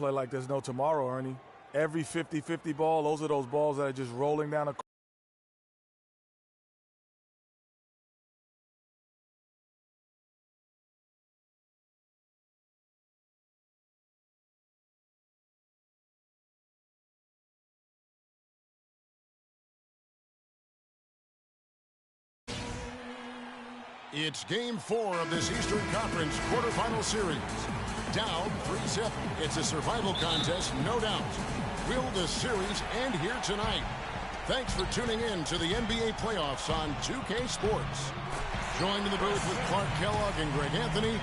play like there's no tomorrow, Ernie. Every 50-50 ball, those are those balls that are just rolling down a court. It's Game 4 of this Eastern Conference quarterfinal series. Down 3-0. It's a survival contest, no doubt. Will the series end here tonight? Thanks for tuning in to the NBA playoffs on 2K Sports. Joined in the booth with Clark Kellogg and Greg Anthony,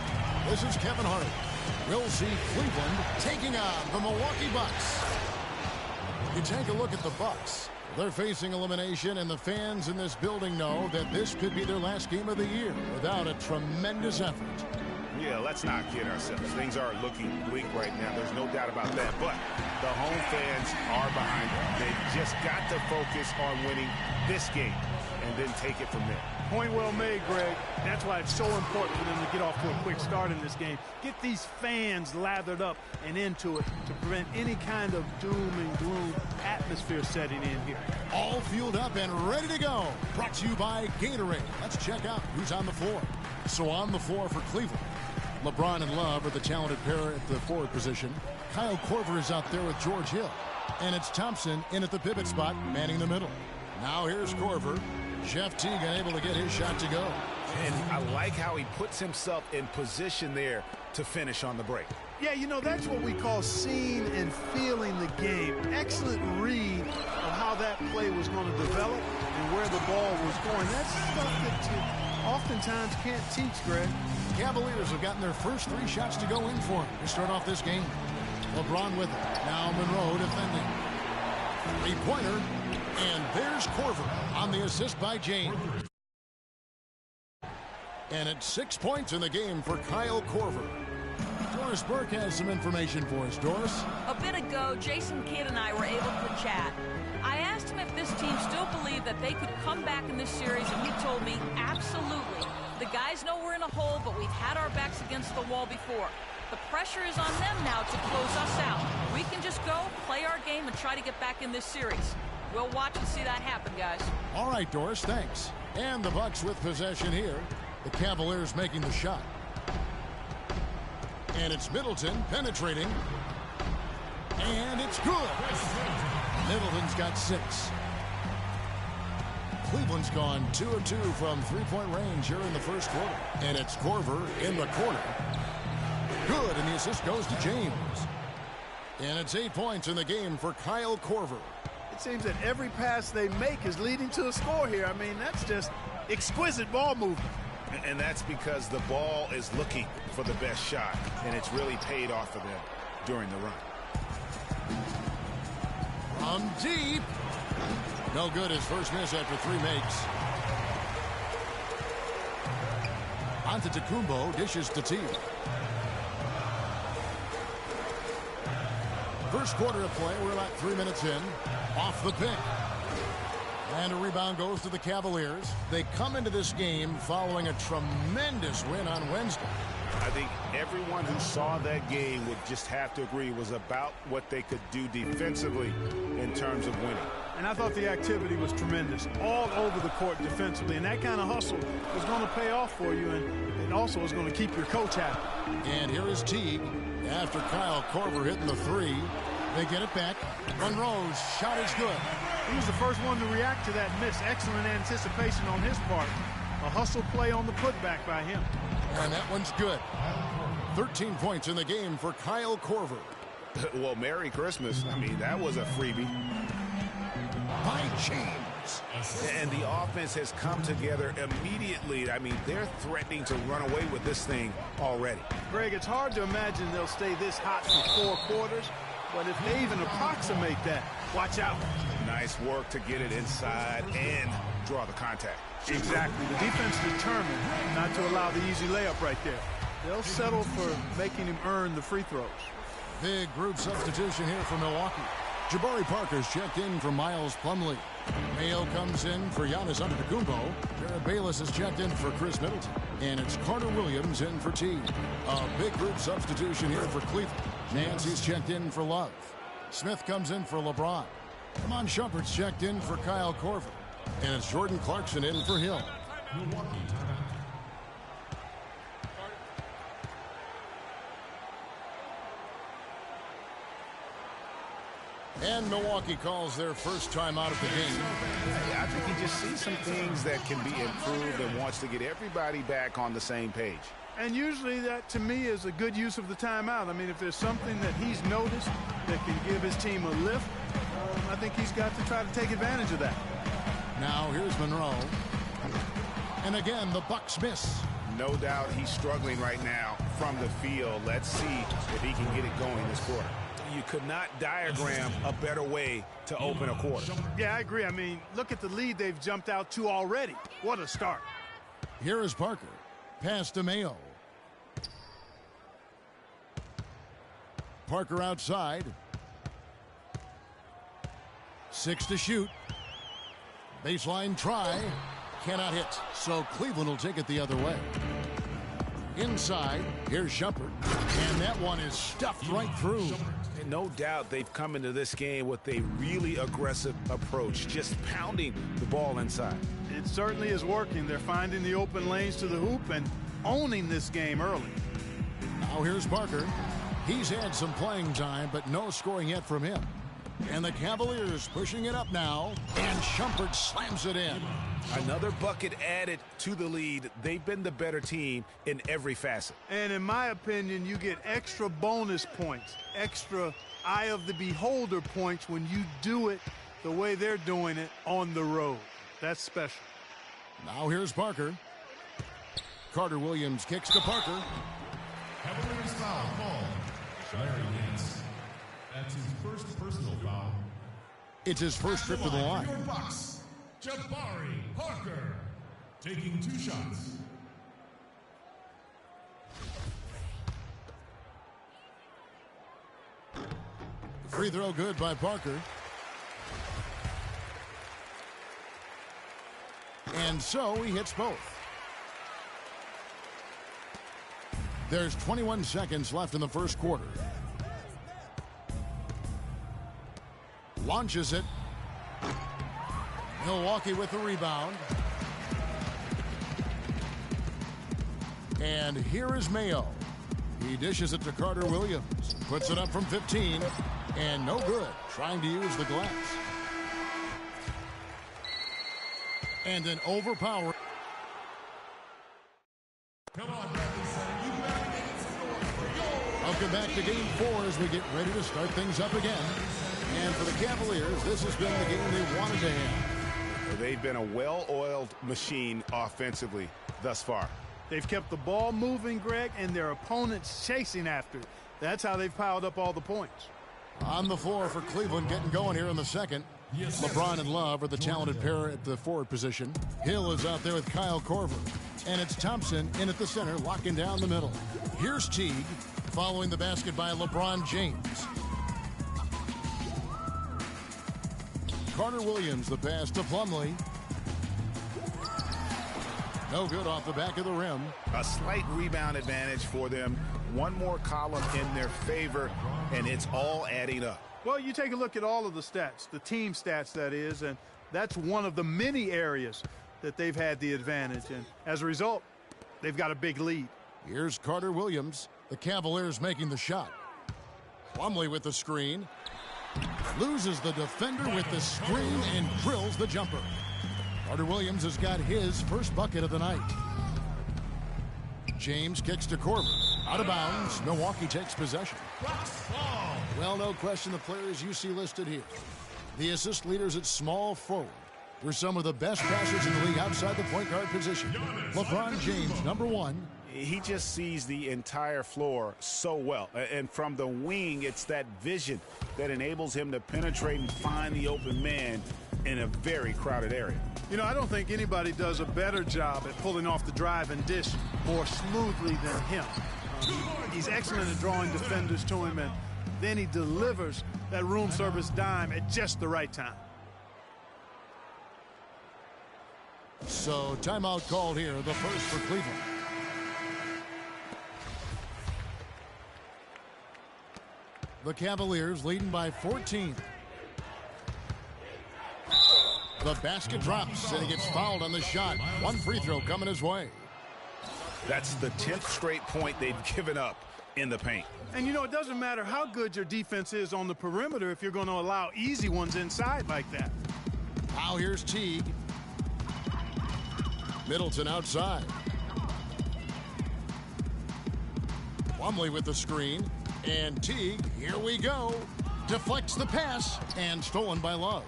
this is Kevin Hart. We'll see Cleveland taking on the Milwaukee Bucks. You take a look at the Bucks. They're facing elimination, and the fans in this building know that this could be their last game of the year without a tremendous effort. Yeah, let's not kid ourselves. Things are looking bleak right now. There's no doubt about that. But the home fans are behind them. They've just got to focus on winning this game and then take it from there. Point well made, Greg. That's why it's so important for them to get off to a quick start in this game. Get these fans lathered up and into it to prevent any kind of doom and gloom atmosphere setting in here. All fueled up and ready to go. Brought to you by Gatorade. Let's check out who's on the floor. So on the floor for Cleveland, LeBron and Love are the talented pair at the forward position. Kyle Korver is out there with George Hill. And it's Thompson in at the pivot spot, manning the middle. Now here's Korver. Jeff Teague able to get his shot to go. And I like how he puts himself in position there to finish on the break. Yeah, you know, that's what we call seeing and feeling the game. Excellent read of how that play was going to develop and where the ball was going. That's stuff that you oftentimes can't teach, Greg. Cavaliers have gotten their first 3 shots to go in for him to start off this game. LeBron with it. Now Monroe defending. 3-pointer. And there's Korver on the assist by James. And it's 6 points in the game for Kyle Korver. Doris Burke has some information for us. Doris? A bit ago, Jason Kidd and I were able to chat. I asked him if this team still believed that they could come back in this series, and he told me absolutely. The guys know we're in a hole, but we've had our backs against the wall before. The pressure is on them now to close us out. We can just go, play our game, and try to get back in this series. We'll watch and see that happen, guys. All right, Doris, thanks. And the Bucks with possession here. The Cavaliers making the shot. And it's Middleton penetrating. And it's good. Middleton's got 6. Cleveland's gone 2 of 2 from 3-point range here in the first quarter. And it's Korver in the corner. Good, and the assist goes to James. And it's 8 points in the game for Kyle Korver. It seems that every pass they make is leading to a score here. I mean, that's just exquisite ball movement. And that's because the ball is looking for the best shot, and it's really paid off for them during the run. From deep. No good, his first miss after 3 makes. Antetokounmpo dishes to Teague. First quarter of play, we're about 3 minutes in. Off the pick. And a rebound goes to the Cavaliers. They come into this game following a tremendous win on Wednesday. I think everyone who saw that game would just have to agree it was about what they could do defensively in terms of winning. And I thought the activity was tremendous all over the court defensively. And that kind of hustle was going to pay off for you. And it also is going to keep your coach happy. And here is Teague after Kyle Korver hitting the 3. They get it back. Monroe's shot is good. He was the first one to react to that miss. Excellent anticipation on his part. A hustle play on the putback by him. And that one's good. 13 points in the game for Kyle Korver. Well, Merry Christmas. I mean, that was a freebie. By James. And the offense has come together immediately. I mean, they're threatening to run away with this thing already. Greg, it's hard to imagine they'll stay this hot for 4 quarters. But if they even approximate that, watch out. Nice work to get it inside and draw the contact. Exactly. The defense determined not to allow the easy layup right there. They'll settle for making him earn the free throws. Big group substitution here for Milwaukee. Jabari Parker's checked in for Miles Plumlee. Mayo comes in for Giannis Antetokounmpo. Jared Bayless is checked in for Chris Middleton. And it's Carter Williams in for Teague. A big group substitution here for Cleveland. Nance is checked in for Love. Smith comes in for LeBron. Iman Shumpert's checked in for Kyle Korver. And it's Jordan Clarkson in for Hill. And Milwaukee calls their first time out of the game. I think he just sees some things that can be improved and wants to get everybody back on the same page. And usually that, to me, is a good use of the timeout. I mean, if there's something that he's noticed that can give his team a lift, I think he's got to try to take advantage of that. Now here's Monroe. And again, the Bucks miss. No doubt he's struggling right now from the field. Let's see if he can get it going this quarter. You could not diagram a better way to open a quarter. Yeah, I agree. I mean, look at the lead they've jumped out to already. What a start. Here is Parker. Pass to Mayo. Parker outside. 6 to shoot. Baseline try. Cannot hit. So Cleveland will take it the other way. Inside. Here's Shumpert. And that one is stuffed right through. And no doubt they've come into this game with a really aggressive approach, just pounding the ball inside. It certainly is working. They're finding the open lanes to the hoop and owning this game early. Now here's Parker. He's had some playing time, but no scoring yet from him. And the Cavaliers pushing it up now, and Shumpert slams it in. Another bucket added to the lead. They've been the better team in every facet. And in my opinion, you get extra bonus points, extra eye of the beholder points when you do it the way they're doing it on the road. That's special. Now here's Parker. Carter Williams kicks to Parker. Cavaliers foul called. Larry Nance. That's his first personal foul. It's his first trip to the line. Your Bucks, Jabari Parker, taking 2 shots. Free throw good by Parker. And so he hits both. There's 21 seconds left in the first quarter. Launches it. Milwaukee with the rebound. And here is Mayo. He dishes it to Carter Williams. Puts it up from 15. And no good. Trying to use the glass. And an overpower. Come on, Bradley Center. You better make it score for your... Welcome back to Game 4 as we get ready to start things up again. And for the Cavaliers, this has been the game they wanted to have. They've been a well-oiled machine offensively thus far. They've kept the ball moving, Greg, and their opponents chasing after it. That's how they've piled up all the points. On the floor for Cleveland, getting going here in the second. LeBron and Love are the talented pair at the forward position. Hill is out there with Kyle Korver. And it's Thompson in at the center, locking down the middle. Here's Teague, following the basket by LeBron James. Carter Williams, the pass to Plumlee. No good off the back of the rim. A slight rebound advantage for them. One more column in their favor, and it's all adding up. Well, you take a look at all of the stats, the team stats, that is, and that's one of the many areas that they've had the advantage. And as a result, they've got a big lead. Here's Carter Williams. The Cavaliers making the shot. Plumlee with the screen. Loses the defender with the screen and drills the jumper. Carter Williams has got his first bucket of the night. James kicks to Korver. Out of bounds. Milwaukee takes possession. Well, no question the players you see listed here. The assist leaders at small forward were some of the best passers in the league outside the point guard position. LeBron James, #1. He just sees the entire floor so well. And from the wing, it's that vision that enables him to penetrate and find the open man in a very crowded area. You know, I don't think anybody does a better job at pulling off the drive and dish more smoothly than him. He's excellent at drawing defenders to him, and then he delivers that room service dime at just the right time. So timeout called here, the first for Cleveland. The Cavaliers leading by 14. The basket drops, and he gets fouled on the shot. One free throw coming his way. That's the 10th straight point they've given up in the paint. And, you know, it doesn't matter how good your defense is on the perimeter if you're going to allow easy ones inside like that. Now here's Teague. Middleton outside. Plumlee with the screen. And Teague, here we go. Deflects the pass and stolen by Love.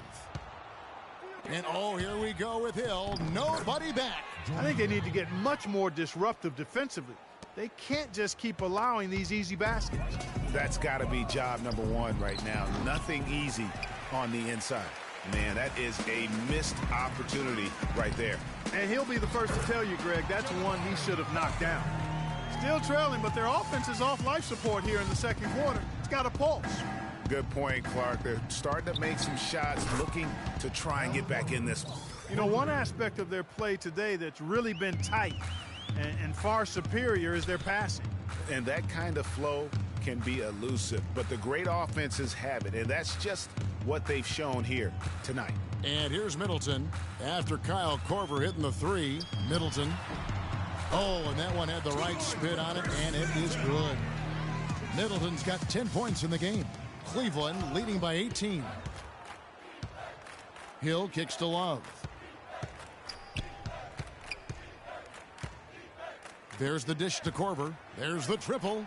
And oh, here we go with Hill. Nobody back. I think they need to get much more disruptive defensively. They can't just keep allowing these easy baskets. That's got to be job number one right now. Nothing easy on the inside. Man, that is a missed opportunity right there. And he'll be the first to tell you, Greg, that's one he should have knocked down. Still trailing, but their offense is off life support here in the second quarter. It's got a pulse. Good point, Clark. They're starting to make some shots, looking to try and get back in this one. You know, one aspect of their play today that's really been tight and far superior is their passing. And that kind of flow can be elusive, but the great offenses have it, and that's just what they've shown here tonight. And here's Middleton after Kyle Korver hitting the three. Middleton. Oh, and that one had the right spin on it, and it is good. Middleton's got 10 points in the game. Cleveland leading by 18. Hill kicks to Love. There's the dish to Korver. There's the triple.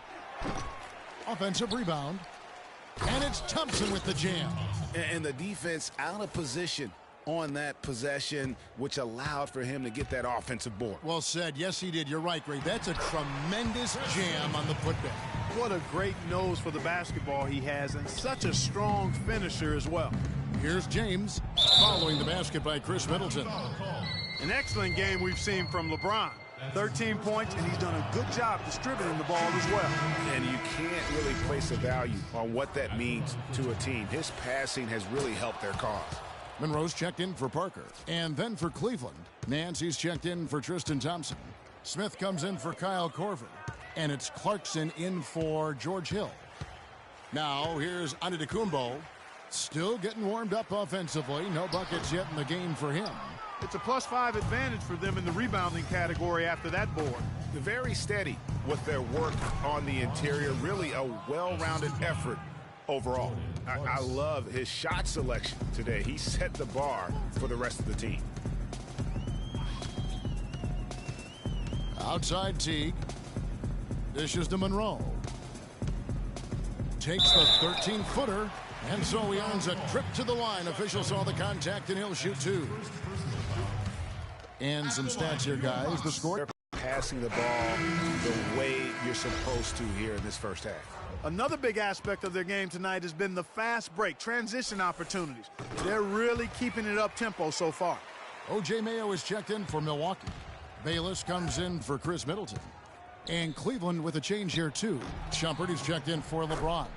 Offensive rebound. And it's Thompson with the jam. And the defense out of position on that possession, which allowed for him to get that offensive board. Well said. Yes, he did. You're right, Greg. That's a tremendous jam on the putback. What a great nose for the basketball he has, and such a strong finisher as well. Here's James following the basket by Chris Middleton. An excellent game we've seen from LeBron. 13 points, and he's done a good job distributing the ball as well. And you can't really place a value on what that means to a team. His passing has really helped their cause. Monroe's checked in for Parker. And then for Cleveland, Nancy's checked in for Tristan Thompson. Smith comes in for Kyle Korver. And it's Clarkson in for George Hill. Now here's Antetokounmpo. Still getting warmed up offensively. No buckets yet in the game for him. It's a +5 advantage for them in the rebounding category after that board. Very steady with their work on the interior. Really a well-rounded effort overall. I love his shot selection today. He set the bar for the rest of the team. Outside Teague. Dishes to Monroe. Takes the 13-footer. And so he earns a trip to the line. Official saw the contact, and he'll shoot two. And some stats here, guys. The score. They're passing the ball the way you're supposed to here in this first half. Another big aspect of their game tonight has been the fast break, transition opportunities. They're really keeping it up-tempo so far. O.J. Mayo is checked in for Milwaukee. Bayless comes in for Chris Middleton. And Cleveland with a change here, too. Shumpert is checked in for LeBron.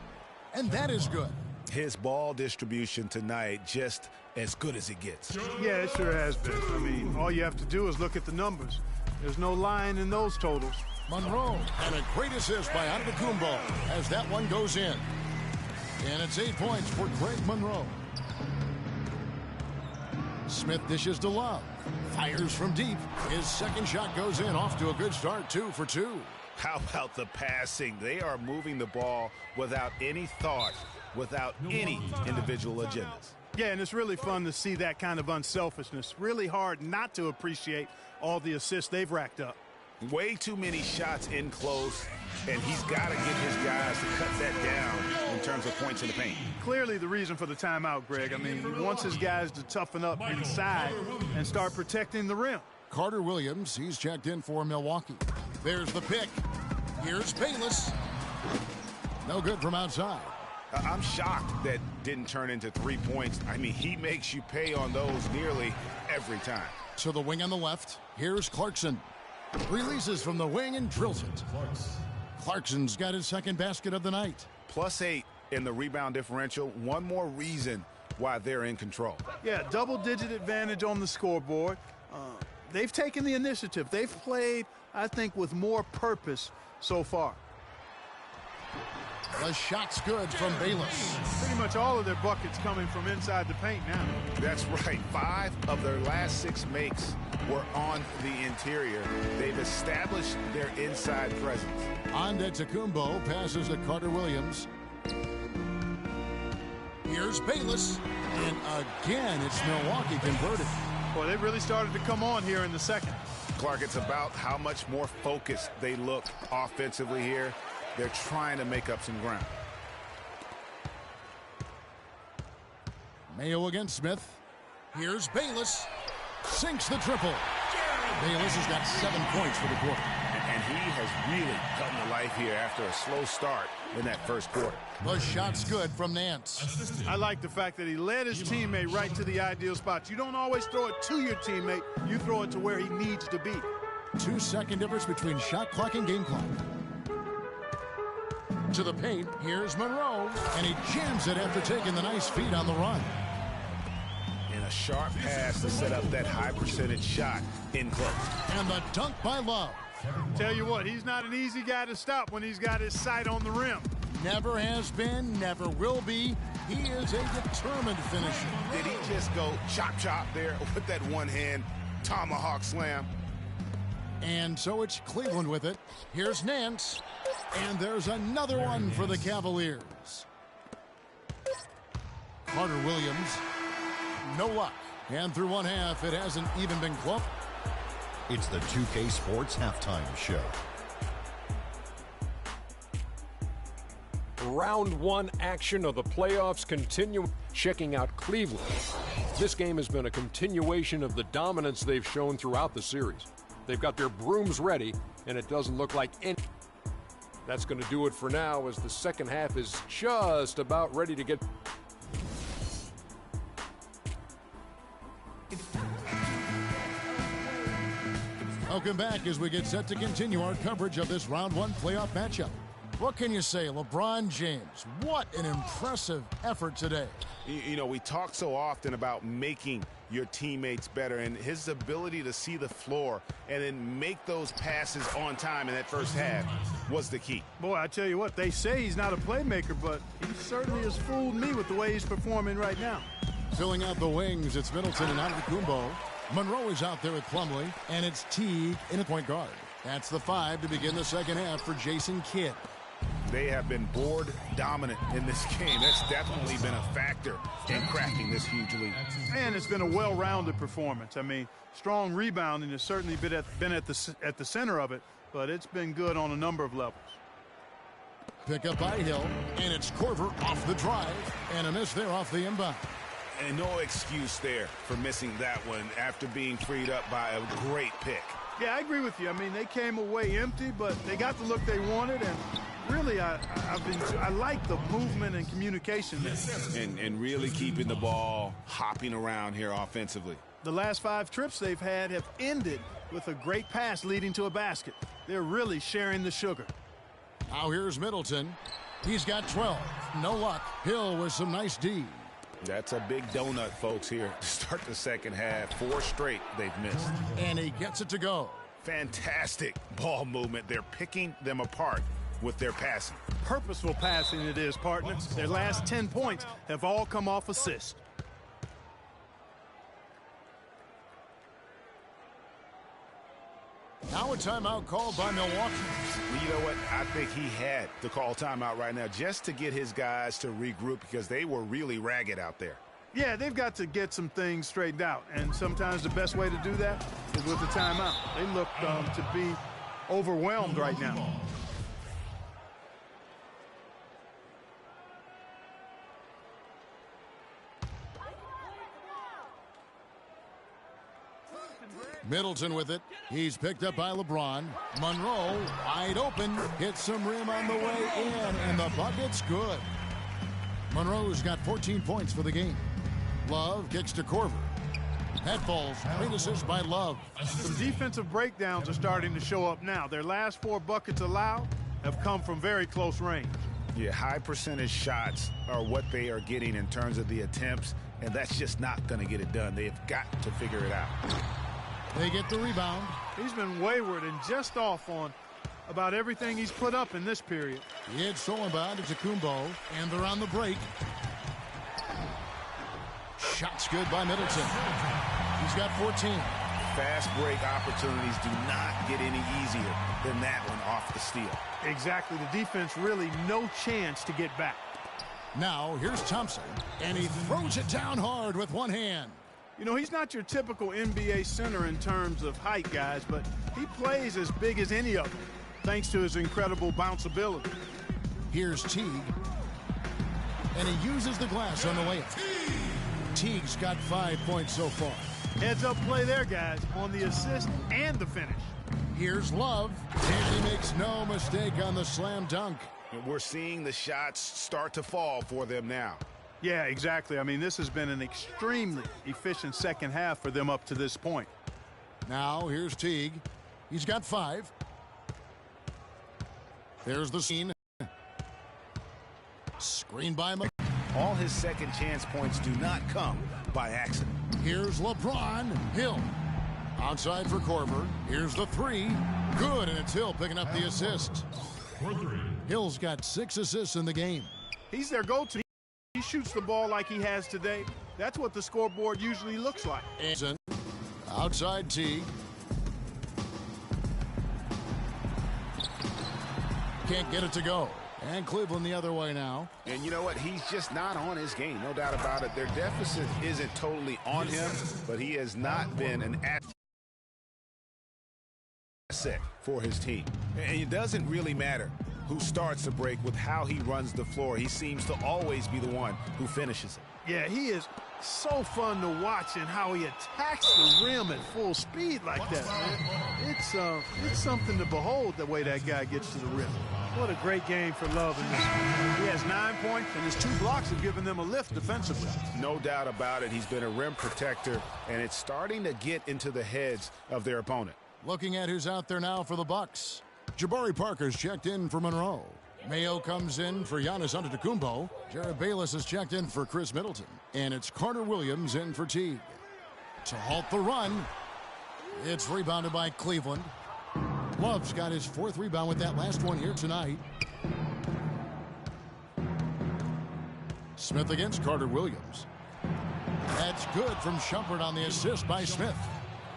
And that is good. His ball distribution tonight just as good as it gets. Yeah, it sure has been. I mean, all you have to do is look at the numbers. There's no lying in those totals. Monroe, and a great assist by Antetokounmpo as that one goes in. And it's 8 points for Greg Monroe. Smith dishes to Love. Fires from deep. His second shot goes in. Off to a good start, 2 for 2. How about the passing? They are moving the ball without any thought, without any individual agendas. Yeah, and it's really fun to see that kind of unselfishness. Really hard not to appreciate all the assists they've racked up. Way too many shots in close, and he's got to get his guys to cut that down in terms of points in the paint. Clearly the reason for the timeout, Greg. I mean, he wants his guys to toughen up inside and start protecting the rim. Carter Williams, he's checked in for Milwaukee. There's the pick. Here's Bayless. No good from outside. I'm shocked that didn't turn into 3 points. I mean, he makes you pay on those nearly every time. To the wing on the left. Here's Clarkson. Releases from the wing and drills it. Clarkson's got his second basket of the night. +8 in the rebound differential. One more reason why they're in control. Yeah, double-digit advantage on the scoreboard. They've taken the initiative. They've played, I think, with more purpose so far. The shot's good from Bayless. Pretty much all of their buckets coming from inside the paint now. That's right. 5 of their last 6 makes were on the interior. They've established their inside presence. Antetokounmpo passes to Carter Williams. Here's Bayless. And again, it's Milwaukee converted. Boy, they really started to come on here in the second. Clark, it's about how much more focused they look offensively here. They're trying to make up some ground. Mayo against Smith. Here's Bayless. Sinks the triple. Bayless has got 7 points for the quarter. And he has really come to life here after a slow start in that first quarter. The shot's good from Nance. I like the fact that he led his teammate right to the ideal spot. You don't always throw it to your teammate. You throw it to where he needs to be. 2-second difference between shot clock and game clock. To the paint, here's Monroe, and he jams it after taking the nice feed on the run. And a sharp pass to set up that high percentage shot in close. And the dunk by Love. Tell you what, he's not an easy guy to stop when he's got his sight on the rim. Never has been, never will be. He is a determined finisher. Did he just go chop there with that one-hand tomahawk slam? And so it's Cleveland with it. Here's Nance. And there's another one for the Cavaliers. Carter Williams. No luck. And through one half, it hasn't even been close. It's the 2K Sports Halftime Show. Round 1 action of the playoffs continue. Checking out Cleveland. This game has been a continuation of the dominance they've shown throughout the series. They've got their brooms ready, and it doesn't look like any. That's going to do it for now, as the second half is just about ready to get. Welcome back as we get set to continue our coverage of this round 1 playoff matchup. What can you say, LeBron James? What an impressive effort today. You know, we talk so often about making your teammates better, and his ability to see the floor and then make those passes on time in that first half was the key. Boy, I tell you what, they say he's not a playmaker, but he certainly has fooled me with the way he's performing right now. Filling out the wings, it's Middleton and Antetokounmpo. Monroe is out there with Plumlee, and it's Teague in a point guard. That's the 5 to begin the second half for Jason Kidd. They have been board dominant in this game. That's definitely been a factor in cracking this huge lead. And it's been a well-rounded performance. I mean, strong rebounding has certainly been at the center of it, but it's been good on a number of levels. Pick up by Hill, and it's Korver off the drive, and a miss there off the inbound. And no excuse there for missing that one after being freed up by a great pick. Yeah, I agree with you. I mean, they came away empty, but they got the look they wanted, and really, I like the movement and communication there. And really keeping the ball hopping around here offensively. The last 5 trips they've had have ended with a great pass leading to a basket. They're really sharing the sugar. Now here's Middleton. He's got 12. No luck. Hill with some nice D. That's a big donut, folks, here to start the second half. 4 straight they've missed. And he gets it to go. Fantastic ball movement. They're picking them apart with their passing. Purposeful passing it is, partner. Their last 10 points have all come off assist. Now a timeout called by Milwaukee. You know what? I think he had to call timeout right now just to get his guys to regroup because they were really ragged out there. Yeah, they've got to get some things straightened out, and sometimes the best way to do that is with the timeout. They look to be overwhelmed right now. Middleton with it. He's picked up by LeBron. Monroe, wide open, hits some rim on the way in, and the bucket's good. Monroe's got 14 points for the game. Love kicks to Korver. That falls. Great assist by Love. Some defensive breakdowns are starting to show up now. Their last 4 buckets allowed have come from very close range. Yeah, high percentage shots are what they are getting in terms of the attempts, and that's just not going to get it done. They've got to figure it out. They get the rebound. He's been wayward and just off on about everything he's put up in this period. It's stolen by Antetokounmpo, and they're on the break. Shot's good by Middleton. He's got 14. Fast break opportunities do not get any easier than that one off the steal. Exactly. The defense really no chance to get back. Now, here's Thompson, and he throws it down hard with one hand. You know, he's not your typical NBA center in terms of height, guys, but he plays as big as any of them, thanks to his incredible bounce ability. Here's Teague, and he uses the glass on the layup. Teague's got 5 points so far. Heads-up play there, guys, on the assist and the finish. Here's Love, and he makes no mistake on the slam dunk. And we're seeing the shots start to fall for them now. Yeah, exactly. I mean, this has been an extremely efficient second half for them up to this point. Now, here's Teague. He's got 5. There's the scene. Screen by him. All his second chance points do not come by accident. Here's LeBron. Hill. Outside for Korver. Here's the 3. Good, and it's Hill picking up the assist. Hill's got 6 assists in the game. He's their go-to. He shoots the ball like he has today. That's what the scoreboard usually looks like. Outside Teague. Can't get it to go. And Cleveland the other way now. And you know what? He's just not on his game. No doubt about it. Their deficit isn't totally on him, but he has not been an asset for his team. And it doesn't really matter who starts the break with how he runs the floor. He seems to always be the one who finishes it. Yeah, he is so fun to watch and how he attacks the rim at full speed like that, man. It's something to behold the way that guy gets to the rim. What a great game for Love in this. He has 9 points, and his 2 blocks have given them a lift defensively. No doubt about it. He's been a rim protector, and it's starting to get into the heads of their opponent. Looking at who's out there now for the Bucks. Jabari Parker's checked in for Monroe. Mayo comes in for Giannis Antetokounmpo. Jared Bayless has checked in for Chris Middleton. And it's Carter Williams in for Teague. To halt the run, it's rebounded by Cleveland. Love's got his 4th rebound with that last one here tonight. Smith against Carter Williams. That's good from Shumpert on the assist by Smith.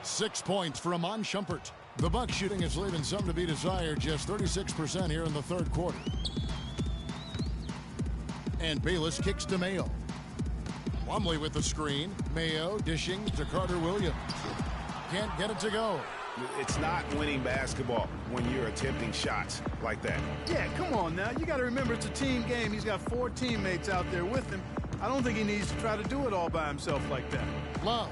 6 points for Iman Shumpert. The Bucks shooting is leaving some to be desired, just 36% here in the 3rd quarter. And Bayless kicks to Mayo. Plumlee with the screen. Mayo dishing to Carter Williams. Can't get it to go. It's not winning basketball when you're attempting shots like that. Yeah, come on now. You got to remember it's a team game. He's got 4 teammates out there with him. I don't think he needs to try to do it all by himself like that. Love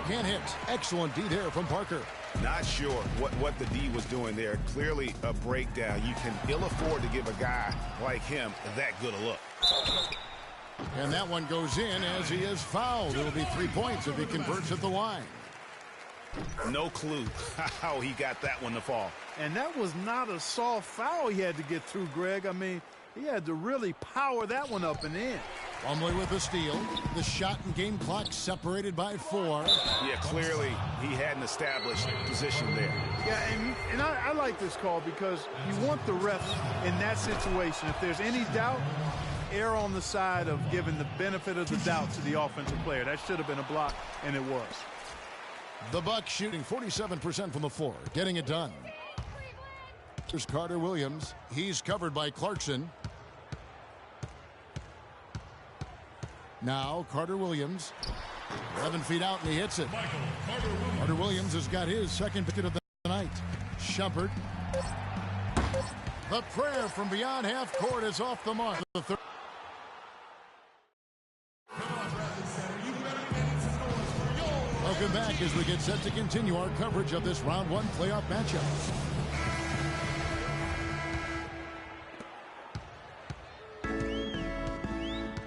can't hit. Excellent D there from Parker. Not sure what the D was doing there. Clearly a breakdown. You can ill afford to give a guy like him that good a look. And that one goes in as he is fouled. It'll be 3 points if he converts at the line. No clue how he got that one to fall. And that was not a soft foul he had to get through, Greg. I mean, he had to really power that one up and in. Plumlee with the steal. The shot and game clock separated by 4. Yeah, clearly he had an established position there. Yeah, and I like this call because you want the ref in that situation. If there's any doubt, err on the side of giving the benefit of the doubt to the offensive player. That should have been a block, and it was. The Bucks shooting 47% from the floor, getting it done. There's Carter Williams. He's covered by Clarkson. Now Carter Williams, 11 feet out, and he hits it. Carter Williams has got his 2nd bucket of the night. Shumpert. The prayer from beyond half court is off the mark. The 3rd. Welcome back as we get set to continue our coverage of this round 1 playoff matchup.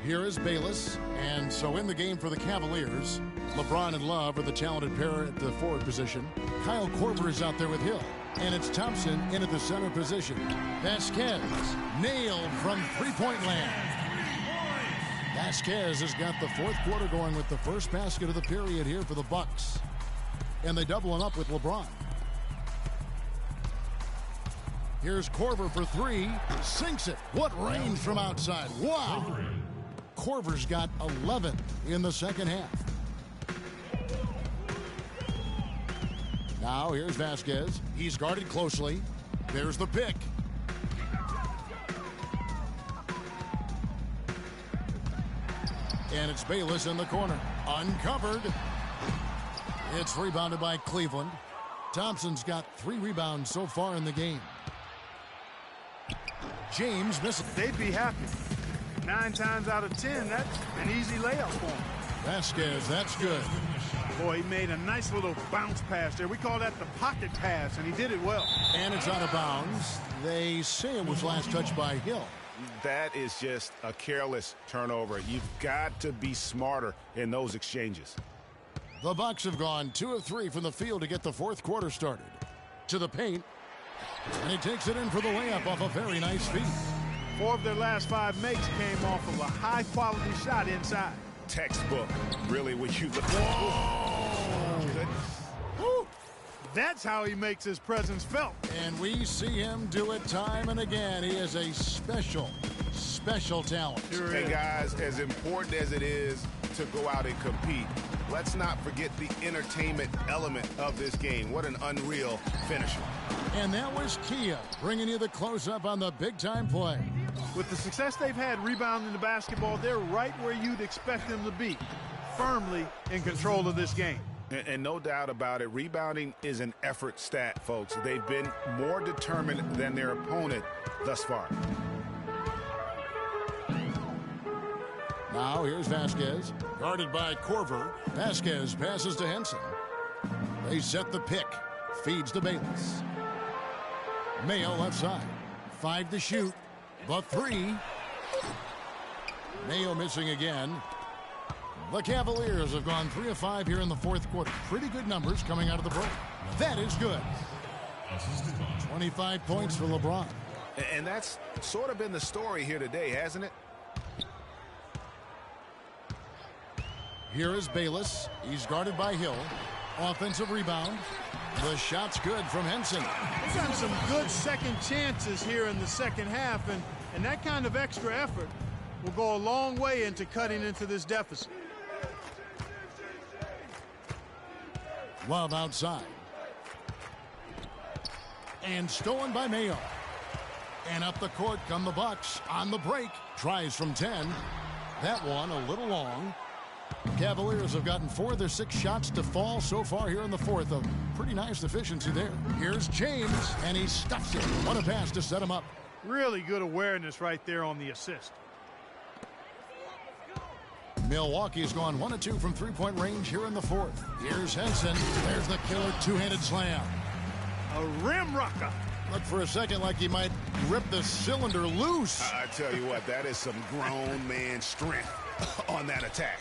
Here is Bayless, and so in the game for the Cavaliers, LeBron and Love are the talented pair at the forward position. Kyle Korver is out there with Hill, and it's Thompson in at the center position. Vasquez nailed from 3-point land. Vasquez has got the 4th quarter going with the first basket of the period here for the Bucks. And they double him up with LeBron. Here's Korver for three. Sinks it. What range from outside. Wow. Korver's got 11 in the second half. Now here's Vasquez. He's guarded closely. There's the pick. And it's Bayless in the corner. Uncovered. It's rebounded by Cleveland. Thompson's got 3 rebounds so far in the game. James misses. They'd be happy. 9 times out of 10, that's an easy layup for him. Vasquez, that's good. Boy, he made a nice little bounce pass there. We call that the pocket pass, and he did it well. And it's out of bounds. They say it was last touched by Hill. That is just a careless turnover. You've got to be smarter in those exchanges. The Bucks have gone 2 of 3 from the field to get the fourth quarter started. To the paint. And he takes it in for the layup off a very nice feed. 4 of their last 5 makes came off of a high-quality shot inside. Textbook, really, what you look Woo. That's how he makes his presence felt. And we see him do it time and again. He is a special talent. Hey, guys, as important as it is to go out and compete, let's not forget the entertainment element of this game. What an unreal finisher. And that was Kia bringing you the close-up on the big-time play. With the success they've had rebounding the basketball, they're right where you'd expect them to be, firmly in control of this game. And no doubt about it, rebounding is an effort stat, folks. They've been more determined than their opponent thus far. Now here's Vasquez, guarded by Korver. Vasquez passes to Henson. They set the pick. Feeds to Bayless. Mayo left side. 5 to shoot. The 3. Mayo missing again. The Cavaliers have gone 3 of 5 here in the fourth quarter. Pretty good numbers coming out of the break. That is good. 25 points for LeBron. And that's sort of been the story here today, hasn't it? Here is Bayless. He's guarded by Hill. Offensive rebound. The shot's good from Henson. They've gotten some good second chances here in the second half, and that kind of extra effort will go a long way into cutting into this deficit. Love outside. And stolen by Mayo. And up the court come the Bucks on the break. Tries from 10. That one a little long. Cavaliers have gotten 4 of their 6 shots to fall so far here in the fourth. A pretty nice efficiency there. Here's James, and he stuffs it. What a pass to set him up. Really good awareness right there on the assist. Milwaukee's gone 1 of 2 from three-point range here in the fourth. Here's Henson. There's the killer two-handed slam. A rim rocker. Looked for a second like he might rip the cylinder loose. I tell you what, that is some grown man strength on that attack.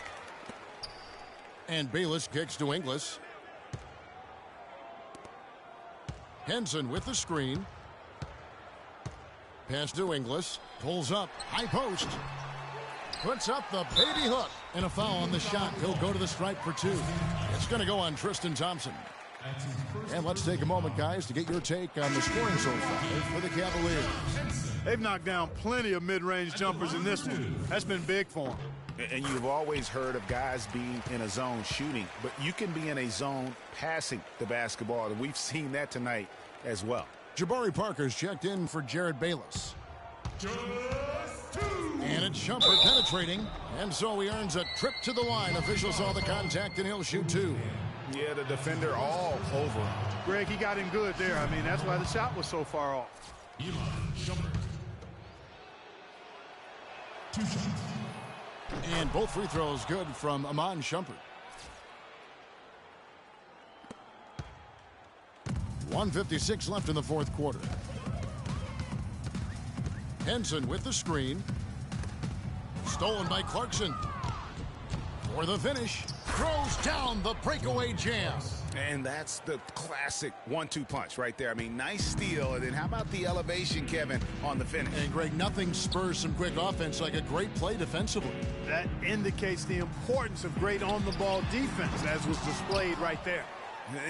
And Bayless kicks to Ingles. Henson with the screen. Pass to Ingles. Pulls up. High post. Puts up the baby hook. And a foul on the shot. He'll go to the stripe for 2. It's going to go on Tristan Thompson. And let's take a moment, guys, to get your take on the scoring so far for the Cavaliers. They've knocked down plenty of mid-range jumpers in this one. That's been big for them. And you've always heard of guys being in a zone shooting, but you can be in a zone passing the basketball, and we've seen that tonight as well. Jabari Parker's checked in for Jared Bayless. And it's Shumpert penetrating, and so he earns a trip to the line. Officials saw the contact, and he'll shoot 2. Yeah, the defender all over him. Greg, he got him good there. I mean, that's why the shot was so far off. And both free throws good from Iman Shumpert. 1:56 left in the fourth quarter. Henson with the screen. Stolen by Clarkson. For the finish. Throws down the breakaway jam. And that's the classic 1-2 punch right there. I mean, nice steal. And then how about the elevation, Kevin, on the finish? And, Greg, nothing spurs some quick offense like a great play defensively. That indicates the importance of great on-the-ball defense, as was displayed right there.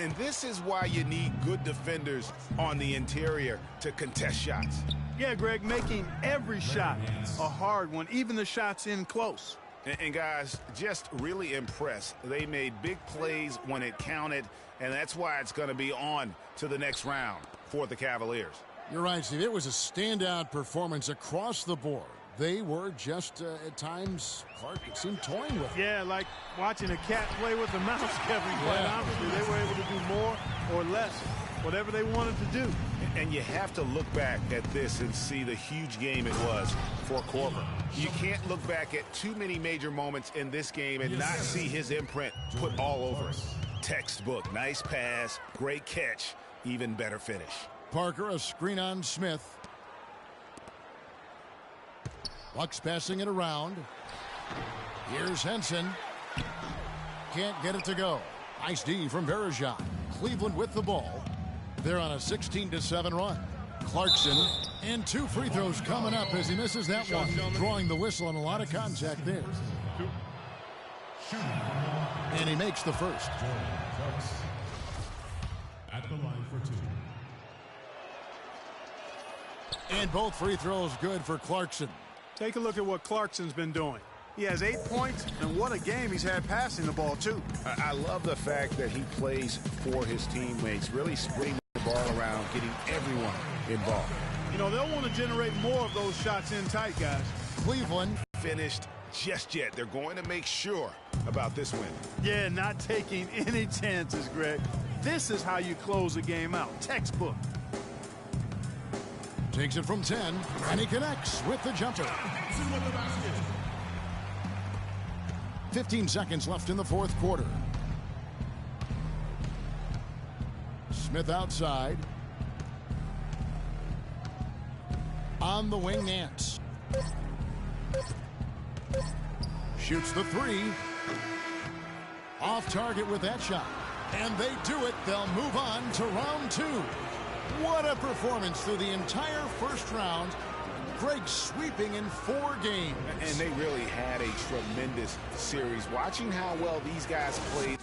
And this is why you need good defenders on the interior to contest shots. Yeah, Greg, making every shot a hard one, even the shots in close. And guys, just really impressed. They made big plays when it counted, and that's why it's going to be on to the next round for the Cavaliers. You're right, Steve. It was a standout performance across the board. They were just, at times, Clark, it seemed toying with it. Yeah, like watching a cat play with a mouse, Kevin. Quite honestly, they were able to do more or less, whatever they wanted to do. And you have to look back at this and see the huge game it was for Korver. You can't look back at too many major moments in this game and not see his imprint put all over it. Textbook, nice pass, great catch, even better finish. Parker, a screen on Smith. Bucks passing it around. Here's Henson. Can't get it to go. Nice D from Varejao. Cleveland with the ball. They're on a 16-7 run. Clarkson, and 2 free throws coming up as he misses that one. Drawing the whistle and a lot of contact there. And he makes the first. At the line for 2. And both free throws good for Clarkson. Take a look at what Clarkson's been doing. He has 8 points, and what a game he's had passing the ball, too. I love the fact that he plays for his teammates, really spreading the ball around, getting everyone involved. You know, they'll want to generate more of those shots in tight, guys. Cleveland Finished just yet. They're going to make sure about this win. Yeah, not taking any chances, Greg. This is how you close a game out. Textbook. takes it from 10, and he connects with the jumper. 15 seconds left in the fourth quarter. Smith outside. On the wing, Nance. Shoots the 3. Off target with that shot. And they do it. They'll move on to round 2. What a performance through the entire first round. Greg sweeping in 4 games. And they really had a tremendous series. Watching how well these guys played.